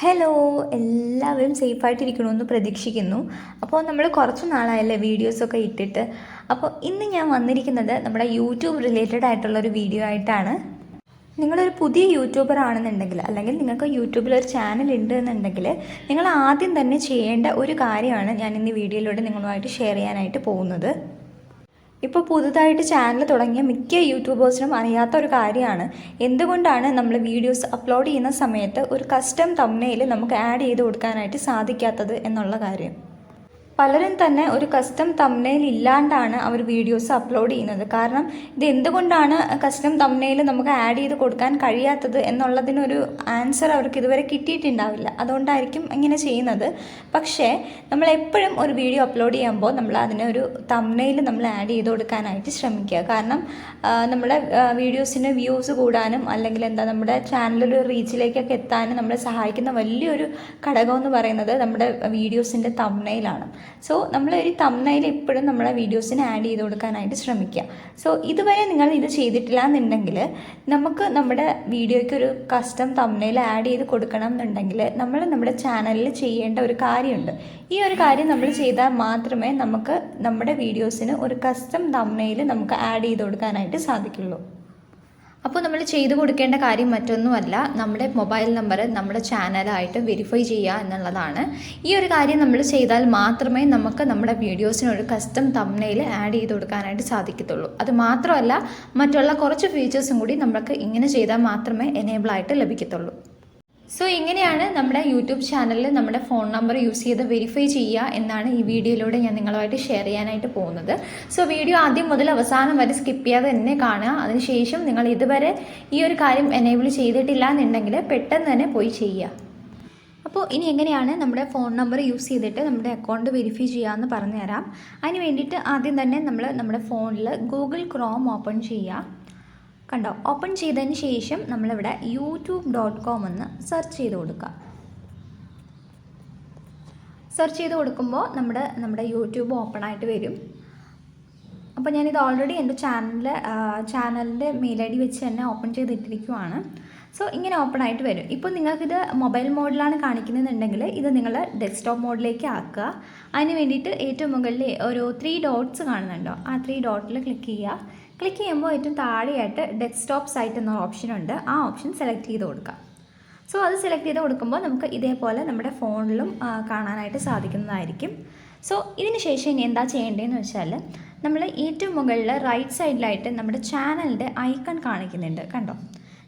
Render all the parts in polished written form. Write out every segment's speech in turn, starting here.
Hello, എല്ലാവരും സേഫായിട്ടിരിക്കണമെന്ന് പ്രതീക്ഷിക്കുന്നു. അപ്പോൾ നമ്മൾ കുറച്ച് നാളായല്ലേ വീഡിയോസൊക്കെ ഇട്ടിട്ട്. അപ്പോൾ ഇന്ന് ഞാൻ വന്നിരിക്കുന്നത് നമ്മുടെ യൂട്യൂബ് റിലേറ്റഡ് ആയിട്ടുള്ളൊരു വീഡിയോ ആയിട്ടാണ്. നിങ്ങളൊരു പുതിയ യൂട്യൂബർ ആണെന്നുണ്ടെങ്കിൽ, അല്ലെങ്കിൽ നിങ്ങൾക്ക് യൂട്യൂബിലൊരു ചാനൽ ഉണ്ട് എന്നുണ്ടെങ്കിൽ, നിങ്ങൾ ആദ്യം തന്നെ ചെയ്യേണ്ട ഒരു കാര്യമാണ് ഞാൻ ഇന്ന് വീഡിയോയിലൂടെ നിങ്ങളുമായിട്ട് ഷെയർ ചെയ്യാനായിട്ട് പോകുന്നത്. ഇപ്പോൾ പുതുതായിട്ട് ചാനൽ തുടങ്ങിയ മിക്ക യൂട്യൂബേഴ്സിനും അറിയാത്ത ഒരു കാര്യമാണ് എന്തുകൊണ്ടാണ് നമ്മൾ വീഡിയോസ് അപ്ലോഡ് ചെയ്യുന്ന സമയത്ത് ഒരു കസ്റ്റം തംബ്നെയിൽ നമുക്ക് ആഡ് ചെയ്ത് കൊടുക്കാനായിട്ട് സാധിക്കാത്തത് എന്നുള്ള കാര്യം. പലരും തന്നെ ഒരു കസ്റ്റം തംബ്നെയിൽ ഇല്ലാണ്ടാണ് അവർ വീഡിയോസ് അപ്ലോഡ് ചെയ്യുന്നത്. കാരണം ഇത് എന്തുകൊണ്ടാണ് കസ്റ്റം തംബ്നെയിൽ നമുക്ക് ആഡ് ചെയ്ത് കൊടുക്കാൻ കഴിയാത്തത് എന്നുള്ളതിനൊരു ആൻസർ അവർക്ക് ഇതുവരെ കിട്ടിയിട്ടുണ്ടാവില്ല. അതുകൊണ്ടായിരിക്കും ഇങ്ങനെ ചെയ്യുന്നത്. പക്ഷേ നമ്മൾ എപ്പോഴും ഒരു വീഡിയോ അപ്ലോഡ് ചെയ്യുമ്പോൾ നമ്മൾ അതിനൊരു തംബ്നെയിൽ നമ്മൾ ആഡ് ചെയ്ത് കൊടുക്കാനായിട്ട് ശ്രമിക്കുക. കാരണം നമ്മുടെ വീഡിയോസിന് വ്യൂസ് കൂടാനും അല്ലെങ്കിൽ നമ്മുടെ ചാനലൊരു റീച്ചിലേക്കൊക്കെ എത്താനും നമ്മളെ സഹായിക്കുന്ന വലിയൊരു ഘടകം എന്ന് പറയുന്നത് നമ്മുടെ വീഡിയോസിൻ്റെ തംബ്നെയിലാണ്. സോ നമ്മൾ ഒരു തംബ്നെയിൽ എപ്പോഴും നമ്മളെ വീഡിയോസിന് ആഡ് ചെയ്ത് കൊടുക്കാനായിട്ട് ശ്രമിക്കുക. സോ ഇതുവരെ നിങ്ങൾ ഇത് ചെയ്തിട്ടില്ല എന്നുണ്ടെങ്കിൽ, നമുക്ക് നമ്മുടെ വീഡിയോയ്ക്ക് ഒരു കസ്റ്റം തംബ്നെയിൽ ആഡ് ചെയ്ത് കൊടുക്കണം എന്നുണ്ടെങ്കിൽ നമ്മൾ നമ്മുടെ ചാനലിൽ ചെയ്യേണ്ട ഒരു കാര്യമുണ്ട്. ഈ ഒരു കാര്യം നമ്മൾ ചെയ്താൽ മാത്രമേ നമുക്ക് നമ്മുടെ വീഡിയോസിന് ഒരു കസ്റ്റം തംബ്നെയിൽ നമുക്ക് ആഡ് ചെയ്ത് കൊടുക്കാനായിട്ട് സാധിക്കുള്ളൂ. അപ്പോൾ നമ്മൾ ചെയ്തു കൊടുക്കേണ്ട കാര്യം മറ്റൊന്നുമല്ല, നമ്മുടെ മൊബൈൽ നമ്പർ നമ്മുടെ ചാനലായിട്ട് വെരിഫൈ ചെയ്യുക എന്നുള്ളതാണ്. ഈ ഒരു കാര്യം നമ്മൾ ചെയ്താൽ മാത്രമേ നമുക്ക് നമ്മുടെ വീഡിയോസിനൊരു കസ്റ്റം തംബ്നെയിൽ ആഡ് ചെയ്ത് കൊടുക്കാനായിട്ട് സാധിക്കത്തുള്ളൂ. അത് മാത്രമല്ല, മറ്റുള്ള കുറച്ച് ഫീച്ചേഴ്സും കൂടി നമുക്ക് ഇങ്ങനെ ചെയ്താൽ മാത്രമേ എനേബിളായിട്ട് ലഭിക്കത്തുള്ളൂ. സോ ഇങ്ങനെയാണ് നമ്മുടെ യൂട്യൂബ് ചാനലിൽ നമ്മുടെ ഫോൺ നമ്പർ യൂസ് ചെയ്ത് വെരിഫൈ ചെയ്യുക എന്നാണ് ഈ വീഡിയോയിലൂടെ ഞാൻ നിങ്ങളുമായിട്ട് ഷെയർ ചെയ്യാനായിട്ട് പോകുന്നത്. സോ വീഡിയോ ആദ്യം മുതൽ അവസാനം വരെ സ്കിപ്പ് ചെയ്യാതെ തന്നെ കാണുക. അതിനുശേഷം നിങ്ങൾ ഇതുവരെ ഈ ഒരു കാര്യം എനേബിൾ ചെയ്തിട്ടില്ല എന്നുണ്ടെങ്കിൽ പെട്ടെന്ന് തന്നെ പോയി ചെയ്യുക. അപ്പോൾ ഇനി എങ്ങനെയാണ് നമ്മുടെ ഫോൺ നമ്പർ യൂസ് ചെയ്തിട്ട് നമ്മുടെ അക്കൗണ്ട് വെരിഫൈ ചെയ്യാമെന്ന് പറഞ്ഞുതരാം. അതിന് വേണ്ടിയിട്ട് ആദ്യം തന്നെ നമ്മൾ നമ്മുടെ ഫോണിൽ ഗൂഗിൾ ക്രോം ഓപ്പൺ ചെയ്യുക. കണ്ടോ, ഓപ്പൺ ചെയ്തതിന് ശേഷം നമ്മളിവിടെ youtube.com എന്ന് സെർച്ച് ചെയ്ത് കൊടുക്കുക. സെർച്ച് ചെയ്ത് കൊടുക്കുമ്പോൾ നമ്മുടെ യൂട്യൂബ് ഓപ്പൺ ആയിട്ട് വരും. അപ്പോൾ ഞാനിത് ഓൾറെഡി എൻ്റെ ചാനലിൻ്റെ മെയിൽ ID വെച്ച് തന്നെ ഓപ്പൺ ചെയ്തിട്ടിരിക്കുവാണ്. സോ ഇങ്ങനെ ഓപ്പൺ ആയിട്ട് വരും. ഇപ്പോൾ നിങ്ങൾക്കിത് മൊബൈൽ മോഡിലാണ് കാണിക്കുന്നതെന്നുണ്ടെങ്കിൽ ഇത് നിങ്ങൾ ഡെസ്ക്ടോപ്പ് മോഡിലേക്ക് ആക്കുക. അതിന് വേണ്ടിയിട്ട് ഏറ്റവും മുകളിൽ ഒരു 3 ഡോട്ട്സ് കാണുന്നുണ്ടോ, ആ 3 ഡോട്ടിൽ ക്ലിക്ക് ചെയ്യുക. ക്ലിക്ക് ചെയ്യുമ്പോൾ ഏറ്റവും താഴെയായിട്ട് ഡെസ്ക്ടോപ്പ് സൈറ്റ് എന്ന ഓപ്ഷൻ ഉണ്ട്. ആ ഓപ്ഷൻ സെലക്ട് ചെയ്ത് കൊടുക്കുക. സോ അത് സെലക്ട് ചെയ്ത് കൊടുക്കുമ്പോൾ നമുക്ക് ഇതേപോലെ നമ്മുടെ ഫോണിലും കാണാനായിട്ട് സാധിക്കുന്നതായിരിക്കും. സോ ഇതിന് ശേഷം ഇനി എന്താ ചെയ്യേണ്ടതെന്ന് വെച്ചാൽ, നമ്മൾ ഏറ്റവും മുകളിൽ റൈറ്റ് സൈഡിലായിട്ട് നമ്മുടെ ചാനലിൻ്റെ ഐക്കൺ കാണിക്കുന്നുണ്ട്. കണ്ടോ,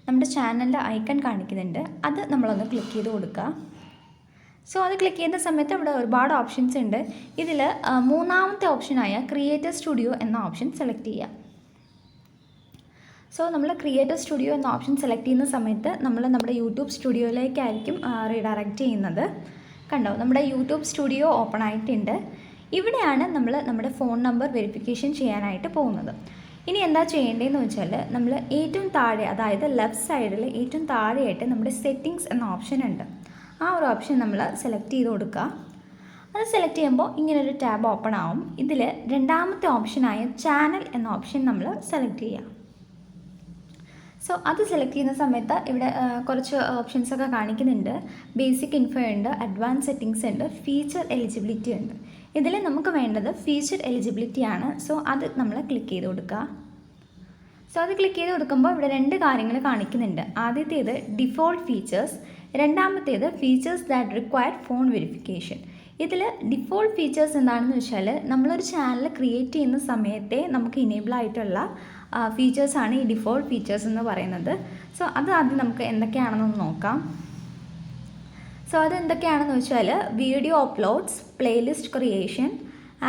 നമ്മുടെ ചാനലിൻ്റെ ഐക്കൺ കാണിക്കുന്നുണ്ട്. അത് നമ്മളൊന്ന് ക്ലിക്ക് ചെയ്ത് കൊടുക്കുക. സോ അത് ക്ലിക്ക് ചെയ്യുന്ന സമയത്ത് ഇവിടെ ഒരുപാട് ഓപ്ഷൻസ് ഉണ്ട്. ഇതിൽ മൂന്നാമത്തെ ഓപ്ഷനായ ക്രിയേറ്റർ സ്റ്റുഡിയോ എന്ന ഓപ്ഷൻ സെലക്ട് ചെയ്യുക. സോ നമ്മൾ ക്രിയേറ്റർ സ്റ്റുഡിയോ എന്ന ഓപ്ഷൻ സെലക്ട് ചെയ്യുന്ന സമയത്ത് നമ്മൾ നമ്മുടെ യൂട്യൂബ് സ്റ്റുഡിയോയിലേക്കായിരിക്കും റീഡയറക്റ്റ് ചെയ്യുന്നത്. കണ്ടോ, നമ്മുടെ യൂട്യൂബ് സ്റ്റുഡിയോ ഓപ്പൺ ആയിട്ടുണ്ട്. ഇവിടെയാണ് നമ്മൾ നമ്മുടെ ഫോൺ നമ്പർ വെരിഫിക്കേഷൻ ചെയ്യാനായിട്ട് പോകുന്നത്. ഇനി എന്താ ചെയ്യേണ്ടതെന്ന് വെച്ചാൽ, നമ്മൾ ഏറ്റവും താഴെ, അതായത് ലെഫ്റ്റ് സൈഡിൽ ഏറ്റവും താഴെയായിട്ട് നമ്മുടെ സെറ്റിങ്സ് എന്ന ഓപ്ഷൻ ഉണ്ട്. ആ ഒരു ഓപ്ഷൻ നമ്മൾ സെലക്ട് ചെയ്ത് കൊടുക്കുക. അത് സെലക്ട് ചെയ്യുമ്പോൾ ഇങ്ങനൊരു ടാബ് ഓപ്പൺ ആവും. ഇതിൽ രണ്ടാമത്തെ ഓപ്ഷനായ ചാനൽ എന്ന ഓപ്ഷൻ നമ്മൾ സെലക്ട് ചെയ്യുക. സോ അത് സെലക്ട് ചെയ്യുന്ന സമയത്ത് ഇവിടെ കുറച്ച് ഓപ്ഷൻസൊക്കെ കാണിക്കുന്നുണ്ട്. ബേസിക് ഇൻഫോ ഉണ്ട്, അഡ്വാൻസ് സെറ്റിങ്സ് ഉണ്ട്, ഫീച്ചർ എലിജിബിലിറ്റി ഉണ്ട്. ഇതിൽ നമുക്ക് വേണ്ടത് ഫീച്ചർ എലിജിബിലിറ്റി ആണ്. സോ അത് നമ്മൾ ക്ലിക്ക് ചെയ്ത് കൊടുക്കുക. സോ അത് ക്ലിക്ക് ചെയ്ത് കൊടുക്കുമ്പോൾ ഇവിടെ 2 കാര്യങ്ങൾ കാണിക്കുന്നുണ്ട്. ആദ്യത്തേത് ഡിഫോൾട്ട് ഫീച്ചേഴ്സ്, രണ്ടാമത്തേത് features that require phone verification. ഇതിൽ ഡിഫോൾട്ട് ഫീച്ചേഴ്സ് എന്താണെന്ന് വെച്ചാൽ, നമ്മളൊരു ചാനൽ ക്രിയേറ്റ് ചെയ്യുന്ന സമയത്തെ നമുക്ക് ഇനേബിൾ ആയിട്ടുള്ള ഫീച്ചേഴ്സാണ് ഈ ഡിഫോൾട്ട് ഫീച്ചേഴ്സ് എന്ന് പറയുന്നത്. സോ അത് ആദ്യം നമുക്ക് എന്തൊക്കെയാണെന്നൊന്ന് നോക്കാം. സോ അത് എന്തൊക്കെയാണെന്ന് വെച്ചാൽ, video uploads, playlist creation,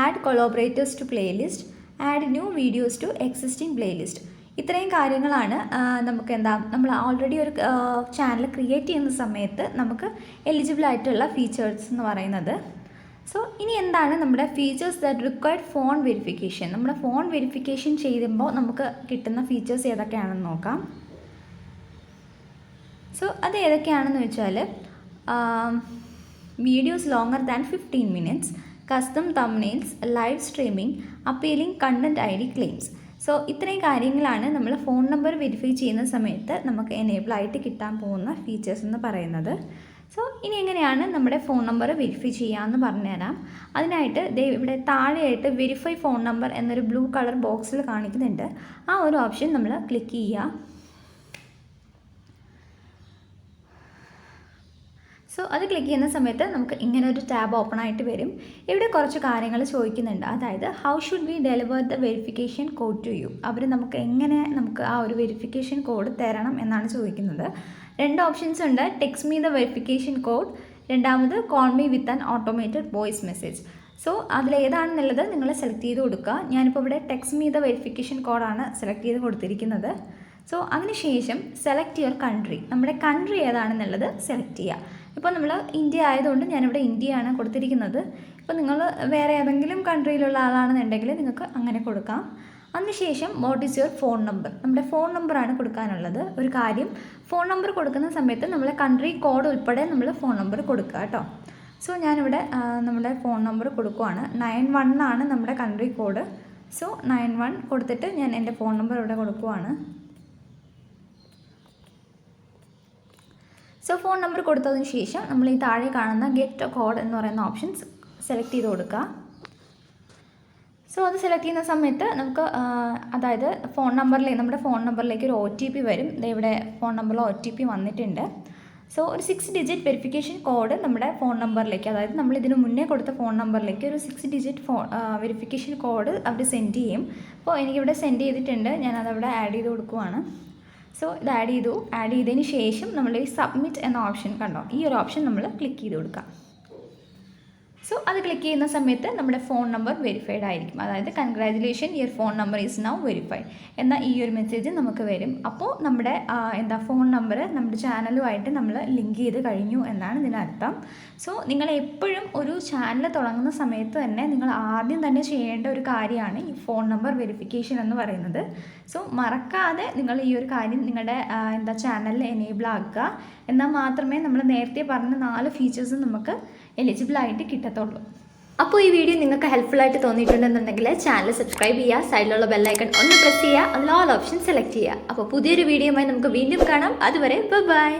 add collaborators to playlist, add new videos to existing playlist. ഇത്രയും കാര്യങ്ങളാണ് നമ്മൾ ഓൾറെഡി ഒരു ചാനൽ ക്രിയേറ്റ് ചെയ്യുന്ന സമയത്ത് നമുക്ക് എലിജിബിൾ ആയിട്ടുള്ള ഫീച്ചേഴ്സ് എന്ന് പറയുന്നത്. സോ ഇനി എന്താണ് നമ്മുടെ features that required phone verification. നമ്മുടെ ഫോൺ വെരിഫിക്കേഷൻ ചെയ്യുമ്പോൾ നമുക്ക് കിട്ടുന്ന ഫീച്ചേഴ്സ് ഏതൊക്കെയാണെന്ന് നോക്കാം. സോ അത് ഏതൊക്കെയാണെന്ന് വെച്ചാൽ, videos longer than 15 minutes, custom thumbnails, live streaming, appealing content ID claims. So ഇത്രയും കാര്യങ്ങളാണ് നമ്മൾ ഫോൺ നമ്പർ വെരിഫൈ ചെയ്യുന്ന സമയത്ത് നമുക്ക് എനേബിൾ ആയിട്ട് കിട്ടാൻ പോകുന്ന ഫീച്ചേഴ്സ് എന്ന് പറയുന്നത്. സോ ഇനി എങ്ങനെയാണ് നമ്മുടെ ഫോൺ നമ്പർ വെരിഫൈ ചെയ്യാമെന്ന് പറഞ്ഞുതരാം. അതിനായിട്ട് ഇവിടെ താഴെയായിട്ട് വെരിഫൈ ഫോൺ നമ്പർ എന്നൊരു ബ്ലൂ കളർ ബോക്സിൽ കാണിക്കുന്നുണ്ട്. ആ ഒരു ഓപ്ഷൻ നമ്മൾ ക്ലിക്ക് ചെയ്യുക. സോ അത് ക്ലിക്ക് ചെയ്യുന്ന സമയത്ത് നമുക്ക് ഇങ്ങനെ ഒരു ടാബ് ഓപ്പൺ ആയിട്ട് വരും. ഇവിടെ കുറച്ച് കാര്യങ്ങൾ ചോദിക്കുന്നുണ്ട്. അതായത് how should we deliver the verification code to you. അവർ നമുക്ക് ആ ഒരു വെരിഫിക്കേഷൻ കോഡ് തരണം എന്നാണ് ചോദിക്കുന്നത്. 2 ഓപ്ഷൻസ് ഉണ്ട്. Text me the verification code, രണ്ടാമത് call me with an automated voice message. So അതിലേതാണെന്നുള്ളത് നിങ്ങൾ സെലക്ട് ചെയ്ത് കൊടുക്കുക. ഞാനിപ്പോൾ ഇവിടെ ടെക്സ്റ്റ് മീ ദ വെരിഫിക്കേഷൻ കോഡാണ് സെലക്ട് ചെയ്ത് കൊടുത്തിരിക്കുന്നത്. സോ അതിനുശേഷം സെലക്ട് യുവർ കൺട്രി, നമ്മുടെ കൺട്രി ഏതാണെന്നുള്ളത് സെലക്ട് ചെയ്യുക. ഇപ്പോൾ നമ്മൾ ഇന്ത്യ ആയതുകൊണ്ട് ഞാനിവിടെ ഇന്ത്യയാണ് കൊടുത്തിരിക്കുന്നത്. ഇപ്പോൾ നിങ്ങൾ വേറെ ഏതെങ്കിലും കൺട്രിയിലുള്ള ആളാണെന്നുണ്ടെങ്കിൽ നിങ്ങൾക്ക് അങ്ങനെ കൊടുക്കാം. അതിനുശേഷം what is your phone number, നമ്മുടെ ഫോൺ നമ്പറാണ് കൊടുക്കാനുള്ളത്. ഒരു കാര്യം, ഫോൺ നമ്പർ കൊടുക്കുന്ന സമയത്ത് നമ്മളെ കൺട്രി കോഡ് ഉൾപ്പെടെ നമ്മൾ ഫോൺ നമ്പർ കൊടുക്കുക കേട്ടോ. സോ ഞാനിവിടെ നമ്മുടെ ഫോൺ നമ്പർ കൊടുക്കുവാണ്. 91 ആണ് നമ്മുടെ കൺട്രി കോഡ്. സോ 91 കൊടുത്തിട്ട് ഞാൻ എൻ്റെ ഫോൺ നമ്പർ ഇവിടെ കൊടുക്കുവാണ്. സോ ഫോൺ നമ്പർ കൊടുത്തതിന് ശേഷം നമ്മൾ ഈ താഴെ കാണുന്ന ഗെറ്റ് കോഡ് എന്ന് പറയുന്ന ഓപ്ഷൻസ് സെലക്ട് ചെയ്ത് കൊടുക്കുക. സോ അത് സെലക്ട് ചെയ്യുന്ന സമയത്ത് നമുക്ക് അതായത് നമ്മുടെ ഫോൺ നമ്പറിലേക്ക് ഒരു OTP വരും. ഇവിടെ ഫോൺ നമ്പറിൽ OTP വന്നിട്ടുണ്ട്. സോ ഒരു 6 ഡിജിറ്റ് വെരിഫിക്കേഷൻ കോഡ് നമ്മുടെ ഫോൺ നമ്പറിലേക്ക്, അതായത് നമ്മൾ ഇതിന് മുന്നേ കൊടുത്ത ഫോൺ നമ്പറിലേക്ക് ഒരു 6 ഡിജിറ്റ് വെരിഫിക്കേഷൻ കോഡ് അവർ സെൻഡ് ചെയ്യും. അപ്പോൾ എനിക്കിവിടെ സെൻഡ് ചെയ്തിട്ടുണ്ട്. ഞാനതവിടെ ആഡ് ചെയ്ത് കൊടുക്കുവാണ്. സോ ഇത് ആഡ് ചെയ്തതിന് ശേഷം നമ്മൾ ഈ സബ്മിറ്റ് എന്ന ഓപ്ഷൻ കണ്ടോ, ഈ ഒരു ഓപ്ഷൻ നമ്മൾ ക്ലിക്ക് ചെയ്ത് കൊടുക്കാം. സോ അത് ക്ലിക്ക് ചെയ്യുന്ന സമയത്ത് നമ്മുടെ ഫോൺ നമ്പർ വെരിഫൈഡ് ആയിരിക്കും. അതായത് congratulation, your phone number is now verified എന്ന ഈ ഒരു മെസ്സേജ് നമുക്ക് വരും. അപ്പോൾ നമ്മുടെ ഫോൺ നമ്പർ നമ്മുടെ ചാനലുമായിട്ട് നമ്മൾ ലിങ്ക് ചെയ്ത് കഴിഞ്ഞു എന്നാണ് ഇതിനർത്ഥം. സോ നിങ്ങൾ എപ്പോഴും ഒരു ചാനൽ തുടങ്ങുന്ന സമയത്ത് തന്നെ നിങ്ങൾ ആദ്യം തന്നെ ചെയ്യേണ്ട ഒരു കാര്യമാണ് ഈ ഫോൺ നമ്പർ വെരിഫിക്കേഷൻ എന്ന് പറയുന്നത്. സോ മറക്കാതെ നിങ്ങൾ ഈ ഒരു കാര്യം നിങ്ങളുടെ ചാനലിൽ എനേബിൾ ആക്കുക. എന്നാൽ മാത്രമേ നമ്മൾ നേരത്തെ പറഞ്ഞ 4 ഫീച്ചേഴ്സും നമുക്ക് എലിജിബിൾ ആയിട്ട് കിട്ടത്തുള്ളൂ. അപ്പോൾ ഈ വീഡിയോ നിങ്ങൾക്ക് ഹെൽപ്ഫുൾ ആയിട്ട് തോന്നിയിട്ടുണ്ടെന്നുണ്ടെങ്കിൽ ചാനൽ സബ്സ്ക്രൈബ് ചെയ്യുക, സൈഡിലുള്ള ബെല്ലൈക്കൺ ഒന്ന് പ്രസ് ചെയ്യുക, അതിൽ ഓൾ ഓപ്ഷൻ സെലക്ട് ചെയ്യുക. അപ്പോൾ പുതിയൊരു വീഡിയോയുമായി നമുക്ക് വീണ്ടും കാണാം. അതുവരെ ബൈ.